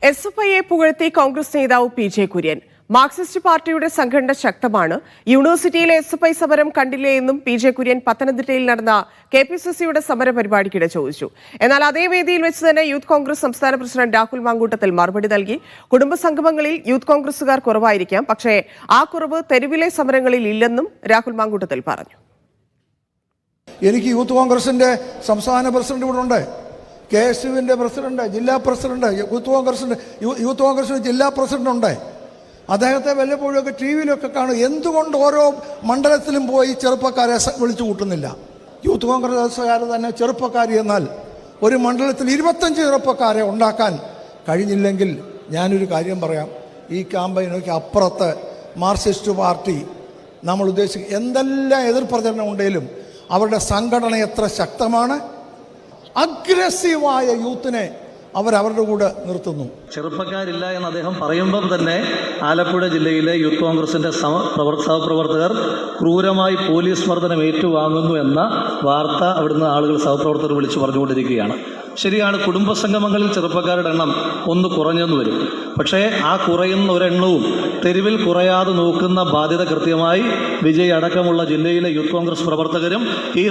എസ്എഫ്ഐയെ പുകഴ്ത്തി കോൺഗ്രസ് നേതാവ് PJ. Kurian. Marxist പാർട്ടിയുടെ സംഘടന ശക്തമാണ്. യൂണിവേഴ്സിറ്റിയിലെ എസ്എഫ്ഐ സമരം കണ്ടില്ലേ എന്നും പി.ജെ. കുര്യൻ പത്തനംതിട്ടയിൽ നടന്ന കെപിസിസിയുടെ സമര പരിപാടിക്കിടെ ചോദിച്ചു. എന്നാൽ അതേ വേദിയിൽ വെച്ച് തന്നെ യൂത്ത് കോൺഗ്രസ് സംസ്ഥാന പ്രസിഡന്റ് രാഹുൽ മാങ്കൂട്ടത്തിൽ മറുപടി നൽകി. കുടുംബസംഗമങ്ങളിൽ യൂത്ത് കോൺഗ്രസുകാർ കുറവായിരിക്കാം, പക്ഷേ ആ കുറവ് തെരുവിലെ സമരങ്ങളിൽ ഇല്ലെന്നും രാഹുൽ മാങ്കൂട്ടത്തിൽ പറഞ്ഞു. എനിക്ക് യൂത്ത് കോൺഗ്രസിന്റെ സംസ്ഥാന പ്രസിഡന്റ് ഇവിടെ ഉണ്ട്, KSUവിൻ്റെ പ്രസിഡന്റ്, ജില്ലാ പ്രസിഡന്റ്, യൂത്ത് കോൺഗ്രസിന്റെ ജില്ലാ പ്രസിഡന്റ് ഉണ്ട്. അദ്ദേഹത്തെ വല്ലപ്പോഴൊക്കെ ടി വിയിലൊക്കെ കാണും. എന്തുകൊണ്ട് ഓരോ മണ്ഡലത്തിലും പോയി ചെറുപ്പക്കാരെ വിളിച്ചു കൂട്ടുന്നില്ല? യൂത്ത് കോൺഗ്രസ്സുകാർ തന്നെ ചെറുപ്പക്കാരി എന്നാൽ ഒരു മണ്ഡലത്തിൽ 25 ചെറുപ്പക്കാരെ ഉണ്ടാക്കാൻ കഴിഞ്ഞില്ലെങ്കിൽ ഞാനൊരു കാര്യം പറയാം, ഈ ക്യാമ്പയിനൊക്കെ അപ്പുറത്ത് മാർക്സിസ്റ്റ് പാർട്ടി നമ്മൾ ഉദ്ദേശിക്കുക എന്തെല്ലാം എതിർപ്രചരണം ഉണ്ടെങ്കിലും അവരുടെ സംഘടന എത്ര ശക്തമാണ്. അഗ്രസീവായ യൂത്തിനെ അവരവരുടെ കൂടെ നിർത്തുന്നു. ചെറുപ്പക്കാരില്ല എന്ന് അദ്ദേഹം പറയുമ്പം തന്നെ ആലപ്പുഴ ജില്ലയിലെ യൂത്ത് കോൺഗ്രസിന്റെ സഹപ്രവർത്തകർ ക്രൂരമായി പോലീസ് മർദ്ദനം ഏറ്റുവാങ്ങുന്നു എന്ന വാർത്ത അവിടുന്ന് ആളുകൾ സഹപ്രവർത്തകർ വിളിച്ചു പറഞ്ഞുകൊണ്ടിരിക്കുകയാണ്. ശരിയാണ്, കുടുംബസംഗമങ്ങളിൽ ചെറുപ്പക്കാരുടെ എണ്ണം ഒന്ന് കുറഞ്ഞെന്ന് വരും. പക്ഷേ ആ കുറയുന്ന ഒരെണ്ണവും തെരുവിൽ കുറയാതെ നോക്കുന്ന ബാധ്യത കൃത്യമായി വിജയ് അടക്കമുള്ള ജില്ലയിലെ യൂത്ത് കോൺഗ്രസ് പ്രവർത്തകരും ഈ